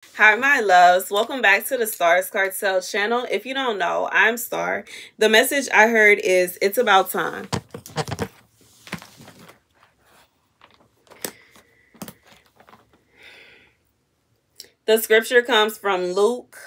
Hi, my loves. Welcome back to the Starscartel channel. If you don't know, I'm Star. The message I heard is it's about time. The scripture comes from Luke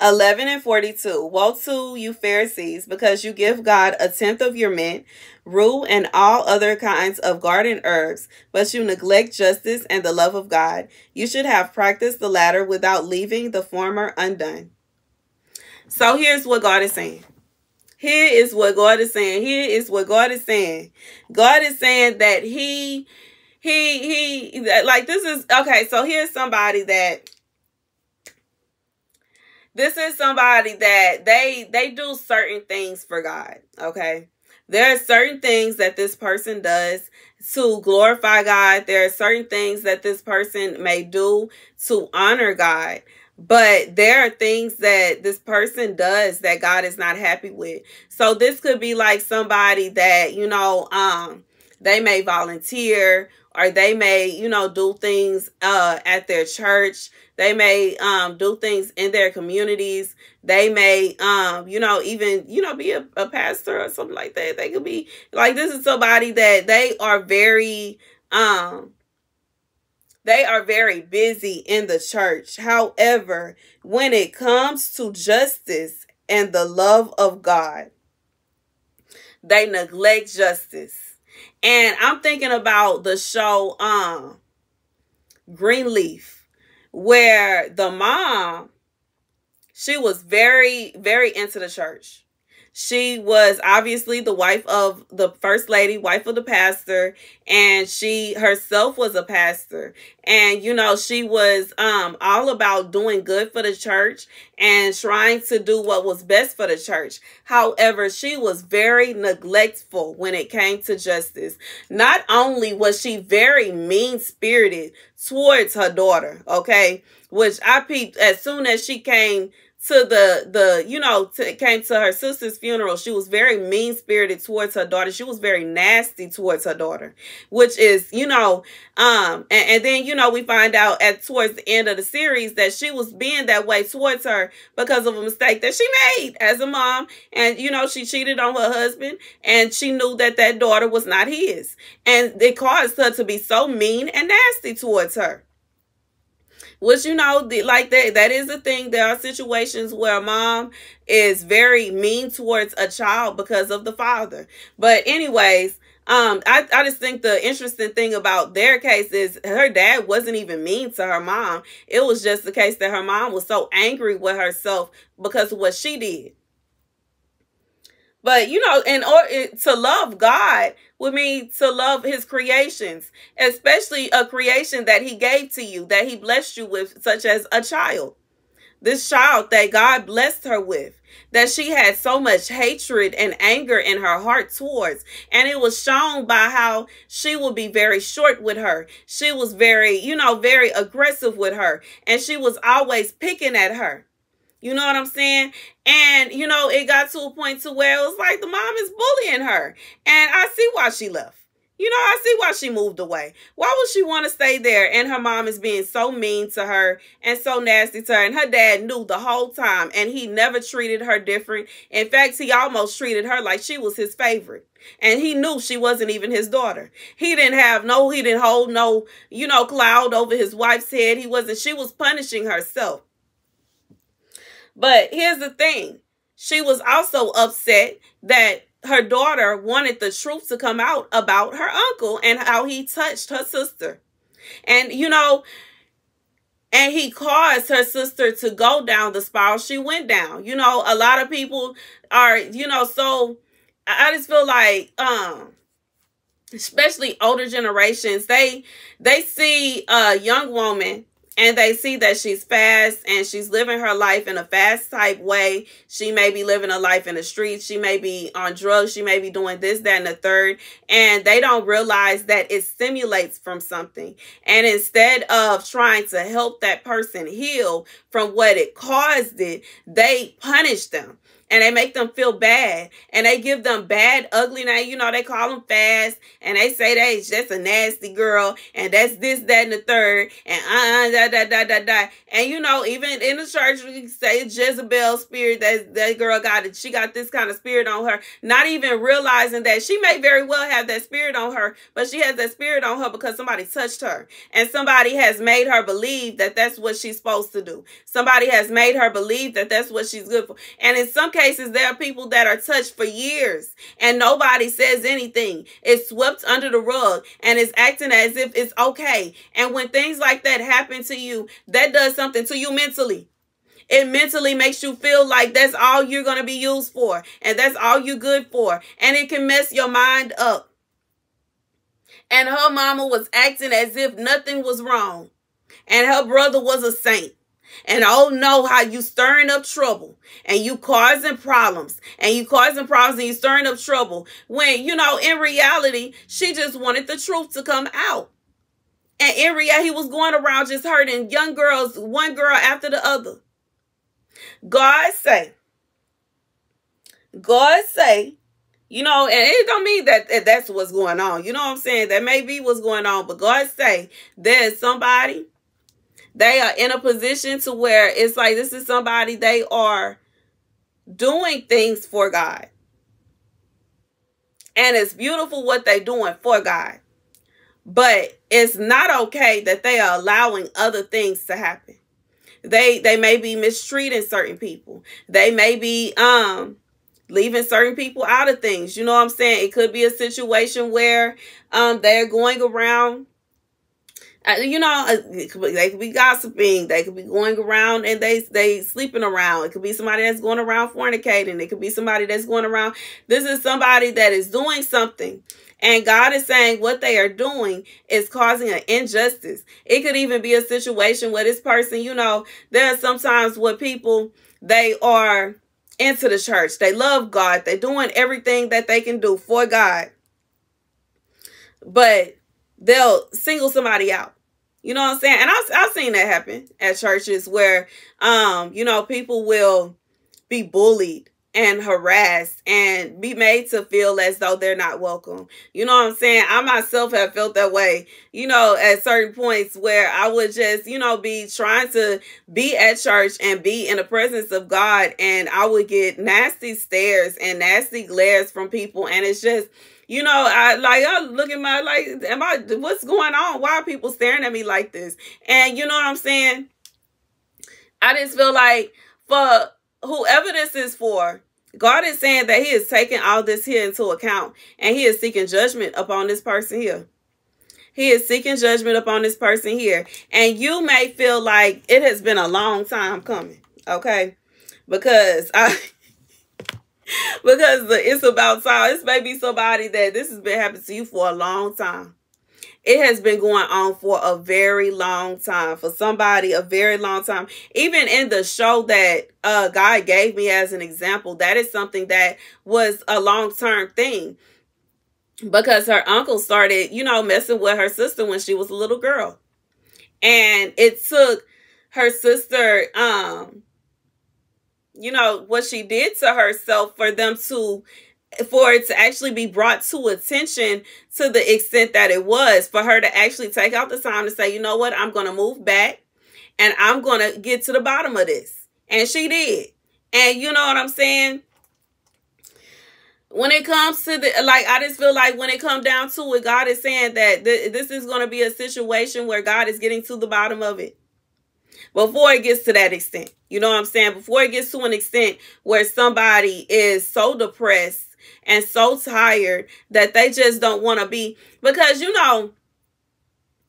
11:42. Woe to you Pharisees, because you give God a tenth of your mint, rue, and all other kinds of garden herbs, but you neglect justice and the love of God. You should have practiced the latter without leaving the former undone. So here's what God is saying. Here is what God is saying. Here is what God is saying. God is saying that like this is, okay, so here's somebody that, this is somebody that they do certain things for God, okay? There are certain things that this person does to glorify God. There are certain things that this person may do to honor God. But there are things that this person does that God is not happy with. So this could be like somebody that, they may volunteer, or they may, do things at their church. They may do things in their communities. They may, even, be a pastor or something like that. They could be like, this is somebody that they are very busy in the church. However, when it comes to justice and the love of God, they neglect justice. And I'm thinking about the show Greenleaf, where the mom, she was very, very into the church. She was obviously the wife of the first lady, wife of the pastor, and she herself was a pastor. And, she was all about doing good for the church and trying to do what was best for the church. However, she was very neglectful when it came to justice. Not only was she very mean-spirited towards her daughter, okay, which I peeped as soon as she came to came to her sister's funeral. She was very mean-spirited towards her daughter. She was very nasty towards her daughter, which is, and then, we find out towards the end of the series that she was being that way towards her because of a mistake that she made as a mom. And, she cheated on her husband, and she knew that that daughter was not his. And it caused her to be so mean and nasty towards her. Which, like that is a thing. There are situations where a mom is very mean towards a child because of the father. But anyways, I just think the interesting thing about their case is her dad wasn't even mean to her mom. It was just the case that her mom was so angry with herself because of what she did. But, in order to love God would mean to love his creations, especially a creation that he gave to you, that he blessed you with, such as a child. This child that God blessed her with, that she had so much hatred and anger in her heart towards. And it was shown by how she would be very short with her. She was very, very aggressive with her. And she was always picking at her. You know what I'm saying? And, it got to a point to where it was like the mom is bullying her. And I see why she left. I see why she moved away. Why would she want to stay there? And her mom is being so mean to her and so nasty to her. And her dad knew the whole time. And he never treated her different. In fact, he almost treated her like she was his favorite. And he knew she wasn't even his daughter. He didn't hold no, cloud over his wife's head. She was punishing herself. But here's the thing. She was also upset that her daughter wanted the truth to come out about her uncle and how he touched her sister. And, and he caused her sister to go down the spiral she went down. A lot of people are, so I just feel like, especially older generations, they see a young woman and they see that she's fast and she's living her life in a fast type way. She may be living a life in the streets. She may be on drugs. She may be doing this, that, and the third. And they don't realize that it stimulates from something. And instead of trying to help that person heal from what it caused it, they punish them. and they make them feel bad, and they give them bad, ugly name. You know, they call them fast, and they say that's a nasty girl, and that's this, that, and the third, and and you know, even in the church, we say Jezebel Spirit. That girl got it. She got this kind of spirit on her, not even realizing that she may very well have that spirit on her, but she has that spirit on her because somebody touched her, and somebody has made her believe that that's what she's supposed to do. Somebody has made her believe that that's what she's good for. And in some cases, there are people that are touched for years and nobody says anything. It's swept under the rug and it's acting as if it's okay. And when things like that happen to you, that does something to you mentally. It mentally makes you feel like that's all you're going to be used for, and that's all you're good for. And it can mess your mind up. And her mama was acting as if nothing was wrong, and her brother was a saint. And oh no, how you stirring up trouble, and you causing problems, and you stirring up trouble, when, you know, in reality, she just wanted the truth to come out. And in reality, he was going around just hurting young girls, one girl after the other. God say, you know, and it don't mean that that's what's going on. You know what I'm saying? That may be what's going on, but God say there's somebody, they are in a position to where it's like, this is somebody, they are doing things for God. And it's beautiful what they're doing for God. But it's not okay that they are allowing other things to happen. They may be mistreating certain people. They may be leaving certain people out of things. You know what I'm saying? It could be a situation where they're going around, you know, they could be gossiping. They could be going around and they sleeping around. It could be somebody that's going around fornicating. It could be somebody that's going around. This is somebody that is doing something. And God is saying what they are doing is causing an injustice. It could even be a situation where this person, you know, there are sometimes where people, they are into the church. They love God. They're doing everything that they can do for God. But they'll single somebody out. You know what I'm saying? And I've seen that happen at churches where, you know, people will be bullied and harassed and be made to feel as though they're not welcome. You know what I'm saying? I myself have felt that way, you know, at certain points where I would just, you know, be trying to be at church and be in the presence of God, and I would get nasty stares and nasty glares from people. And it's just, you know, I look at my, like, what's going on? Why are people staring at me like this? And you know what I'm saying? I just feel like for whoever this is for, God is saying that he is taking all this here into account, and he is seeking judgment upon this person here. He is seeking judgment upon this person here. And you may feel like it has been a long time coming, okay? Because it's about time. This may be somebody that this has been happening to you for a long time. It has been going on for a very long time. For somebody, a very long time. Even in the show that God gave me as an example, that is something that was a long-term thing. Because her uncle started, you know, messing with her sister when she was a little girl. And it took her sister, you know, what she did to herself for it to actually be brought to attention to the extent that it was, for her to actually take out the time to say, you know what, I'm going to move back and I'm going to get to the bottom of this. And she did. And you know what I'm saying? When it comes to I just feel like when it comes down to it, God is saying that this is going to be a situation where God is getting to the bottom of it. Before it gets to that extent, you know what I'm saying? Before it gets to an extent where somebody is so depressed and so tired that they just don't want to be, because, you know,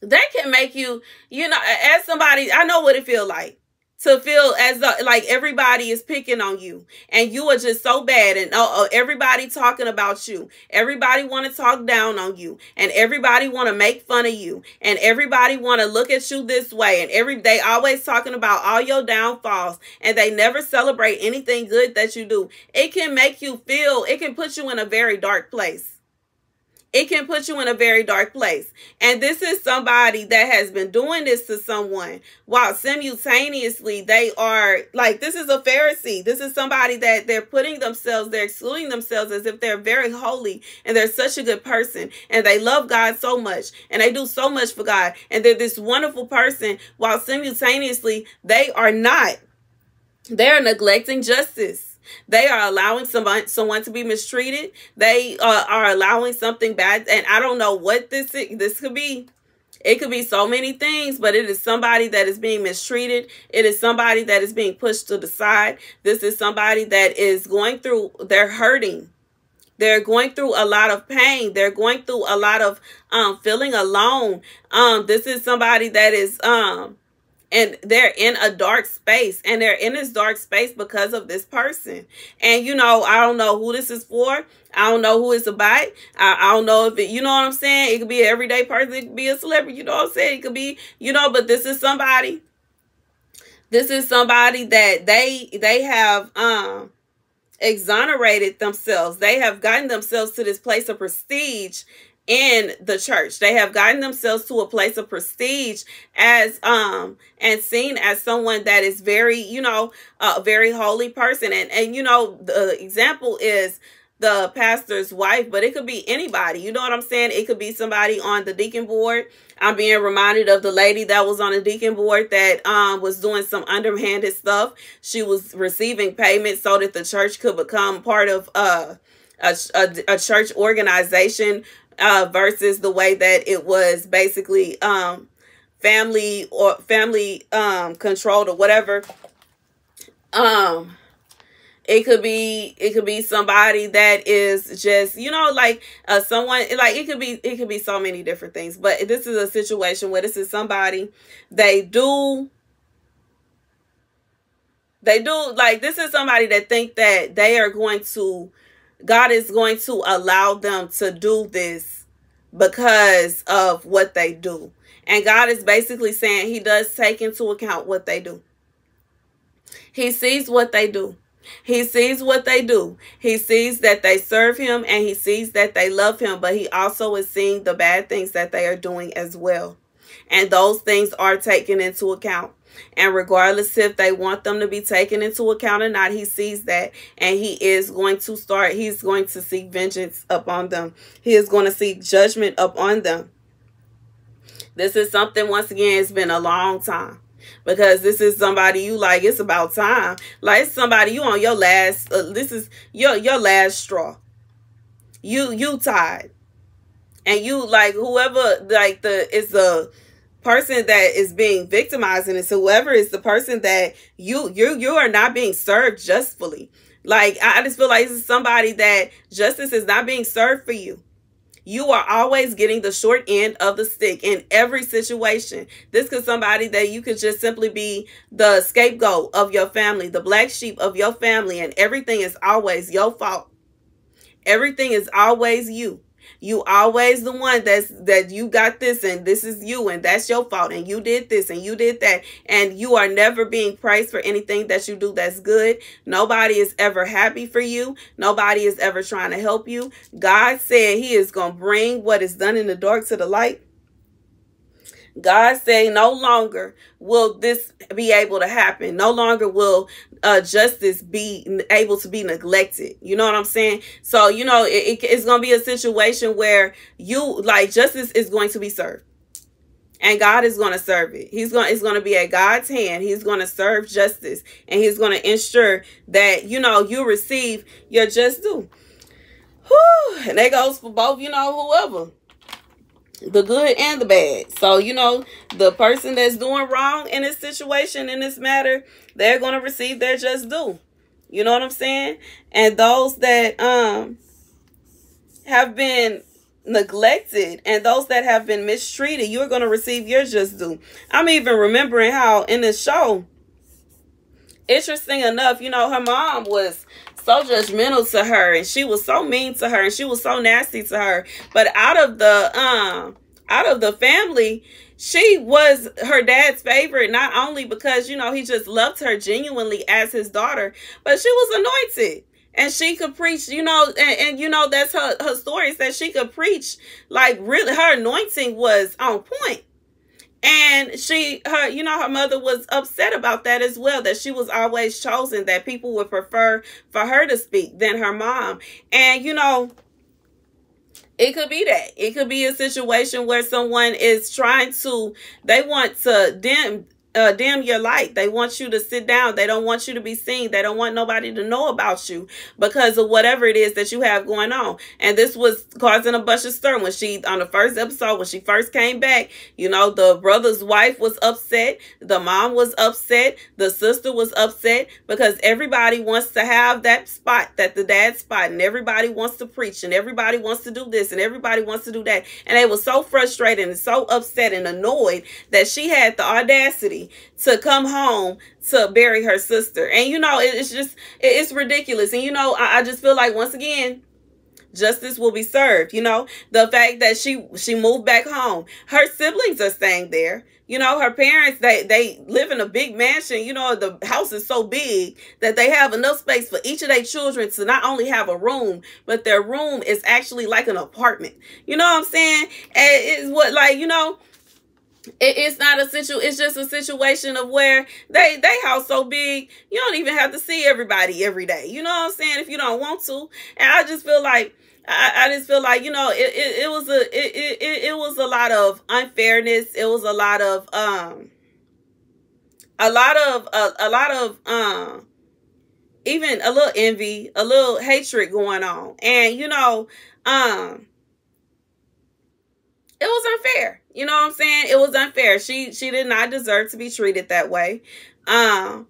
that can make you, you know, as somebody, I know what it feels like to feel as though like everybody is picking on you and you are just so bad, and everybody talking about you. Everybody want to talk down on you, and everybody want to make fun of you, and everybody want to look at you this way, and they always talking about all your downfalls, and they never celebrate anything good that you do. It can make you feel, it can put you in a very dark place. it can put you in a very dark place. And this is somebody that has been doing this to someone while simultaneously they are like, this is a Pharisee. This is somebody that they're excluding themselves as if they're very holy and they're such a good person and they love God so much and they do so much for God and they're this wonderful person while simultaneously they are not. They're neglecting justice. They are allowing someone to be mistreated. They are allowing something bad. And I don't know what this could be. It could be so many things, but it is somebody that is being mistreated. It is somebody that is being pushed to the side. This is somebody that is going through, they're hurting. They're going through a lot of pain. They're going through a lot of feeling alone. This is somebody that is and they're in a dark space, and they're in this dark space because of this person. And, you know, I don't know who this is for. I don't know who it's about. I don't know if it, you know what I'm saying? It could be an everyday person. It could be a celebrity. You know what I'm saying? It could be, you know, but this is somebody. This is somebody that they have exonerated themselves. They have gotten themselves to this place of prestige in the church. They have gotten themselves to a place of prestige as and seen as someone that is very, you know, a very holy person. And you know, the example is the pastor's wife, but it could be anybody. You know what I'm saying? It could be somebody on the deacon board. I'm being reminded of the lady that was on the deacon board that was doing some underhanded stuff. She was receiving payment so that the church could become part of a church organization, versus the way that it was basically family controlled or whatever. It could be somebody that is just, you know, like someone, like it could be so many different things. But this is a situation where this is somebody, they do like, this is somebody that think that they are going to, God is going to allow them to do this because of what they do. And God is basically saying he does take into account what they do. He sees what they do. He sees what they do. He sees that they serve him and he sees that they love him, but he also is seeing the bad things that they are doing as well. And those things are taken into account. And regardless if they want them to be taken into account or not, he sees that, and he is going to he's going to seek vengeance upon them. He is going to seek judgment upon them. This is something, once again, it's been a long time. Because this is somebody you like, it's about time. Like, it's somebody you on your last, this is your last straw. You tired. And you, like, whoever, like, it's the person that is being victimized, and it's whoever is the person that you are not being served justly. Like, I just feel like this is somebody that justice is not being served for you. You are always getting the short end of the stick in every situation. This could somebody that you could just simply be the scapegoat of your family, the black sheep of your family, and everything is always your fault. Everything is always you. You always the one that you got this, and this is you, and that's your fault, and you did this and you did that, and you are never being praised for anything that you do that's good. Nobody is ever happy for you. Nobody is ever trying to help you. God said he is going to bring what is done in the dark to the light. God say no longer will this be able to happen. No longer will justice be able to be neglected. You know what I'm saying? So, you know, it's going to be a situation where you, like, justice is going to be served. And God is going to serve it. It's going to be at God's hand. He's going to serve justice. And he's going to ensure that, you know, you receive your just due. Whew. And that goes for both, you know, whoever. The good and the bad. So, you know, the person that's doing wrong in this situation, in this matter, they're going to receive their just due. You know what I'm saying? And those that have been neglected and those that have been mistreated, you're going to receive your just due. I'm even remembering how in the show, interesting enough, you know, her mom was so judgmental to her, and she was so mean to her, and she was so nasty to her. But out of the family, she was her dad's favorite, not only because, you know, he just loved her genuinely as his daughter, but she was anointed. And she could preach, you know, and you know, that's her story, is that she could preach, like, really, her anointing was on point. And you know, her mother was upset about that as well, that she was always chosen, that people would prefer for her to speak than her mom. And, you know, it could be that. It could be a situation where someone is trying to, they want to dim your light. They want you to sit down. They don't want you to be seen. They don't want nobody to know about you because of whatever it is that you have going on. And this was causing a bunch of stir when she, on the first episode, when she first came back, you know, the brother's wife was upset. The mom was upset. The sister was upset because everybody wants to have that spot, that the dad spot, and everybody wants to preach, and everybody wants to do this, and everybody wants to do that. And they were so frustrated and so upset and annoyed that she had the audacity to come home to bury her sister. And, you know, it's just, it's ridiculous. And, you know, I just feel like, once again, justice will be served. You know, the fact that she moved back home, her siblings are staying there. You know, her parents, they live in a big mansion. You know, the house is so big that they have enough space for each of their children to not only have a room, but their room is actually like an apartment. You know what I'm saying? And it's what, like, you know, it's not a it's just a situation of where they house so big, you don't even have to see everybody every day. You know what I'm saying? If you don't want to. And I just feel like, I just feel like, you know, it was a lot of unfairness. It was a lot of even a little envy, a little hatred going on. And, you know, it was unfair. You know what I'm saying? It was unfair. She did not deserve to be treated that way. And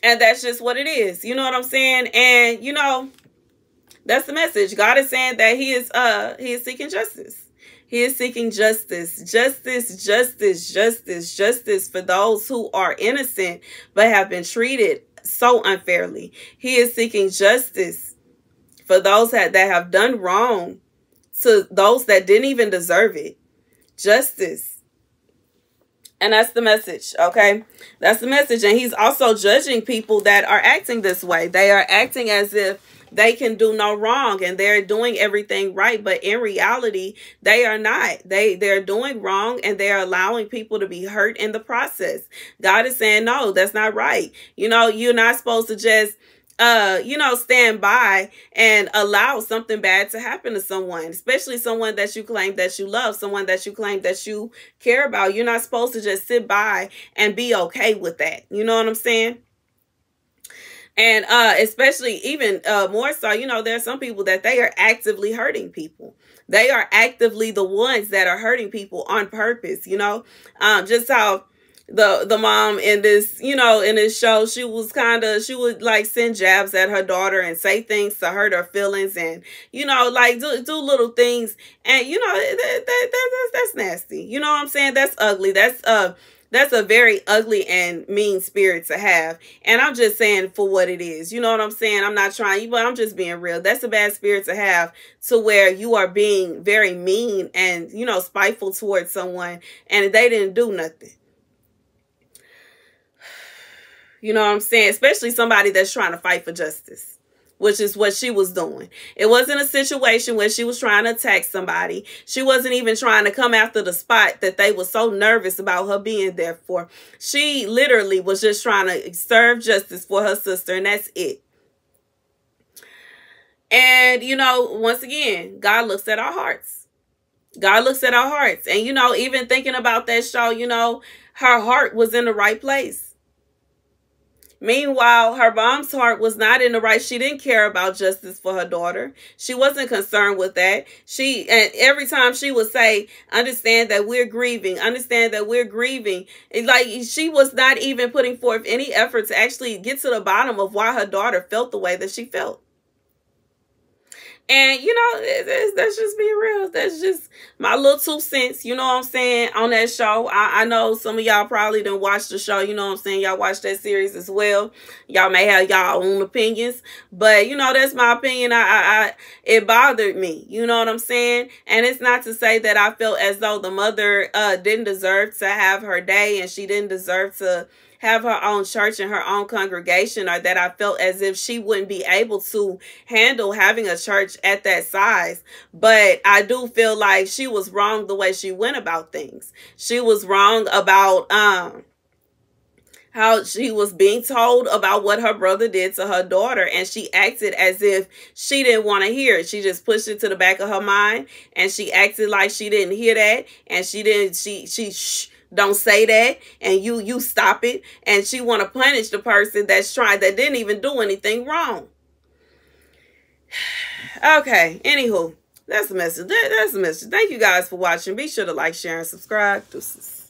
that's just what it is. You know what I'm saying? And, you know, that's the message. God is saying that he is seeking justice. He is seeking justice. Justice for those who are innocent but have been treated so unfairly. He is seeking justice for those that have done wrong to those that didn't even deserve it. Justice. And that's the message, okay? That's the message. And he's also judging people that are acting this way. They are acting as if they can do no wrong and they're doing everything right. But in reality, they are not. They're doing wrong and they're allowing people to be hurt in the process. God is saying, no, that's not right. You know, you're not supposed to just you know, stand by and allow something bad to happen to someone, especially someone that you claim that you love, someone that you claim that you care about. You're not supposed to just sit by and be okay with that. You know what I'm saying? And especially even more so, you know, there are some people that they are actively hurting people. They are actively the ones that are hurting people on purpose, you know, just how the mom in this, you know, in this show, she would like send jabs at her daughter and say things to hurt her feelings and, you know, like do little things. And, you know, that's nasty. You know what I'm saying? That's ugly. That's a very ugly and mean spirit to have. And I'm just saying for what it is. You know what I'm saying? I'm not trying, but I'm just being real. That's a bad spirit to have, to where you are being very mean and, you know, spiteful towards someone and they didn't do nothing. You know what I'm saying? Especially somebody that's trying to fight for justice, which is what she was doing. It wasn't a situation where she was trying to attack somebody. She wasn't even trying to come after the spot that they were so nervous about her being there for. She literally was just trying to serve justice for her sister, and that's it. And, you know, once again, God looks at our hearts. God looks at our hearts. And, you know, even thinking about that show, you know, her heart was in the right place. Meanwhile, her mom's heart was not in the right. She didn't care about justice for her daughter. She wasn't concerned with that. And every time she would say, understand that we're grieving, understand that we're grieving. Like, she was not even putting forth any effort to actually get to the bottom of why her daughter felt the way that she felt. And, you know, that's just being real. That's just my little 2 cents, you know what I'm saying, on that show. I know some of y'all probably didn't watch the show, you know what I'm saying. Y'all watch that series as well. Y'all may have y'all own opinions. But, you know, that's my opinion. It bothered me, you know what I'm saying. And it's not to say that I felt as though the mother didn't deserve to have her day and she didn't deserve to have her own church and her own congregation, or that I felt as if she wouldn't be able to handle having a church at that size. But I do feel like she was wrong the way she went about things. She was wrong about how she was being told about what her brother did to her daughter, and she acted as if she didn't want to hear it. She just pushed it to the back of her mind, and she acted like she didn't hear that, and she don't say that, and you stop it, and she want to punish the person that didn't even do anything wrong. Okay, anywho, that's the message. That's the message. Thank you guys for watching. Be sure to like, share, and subscribe. Deuces.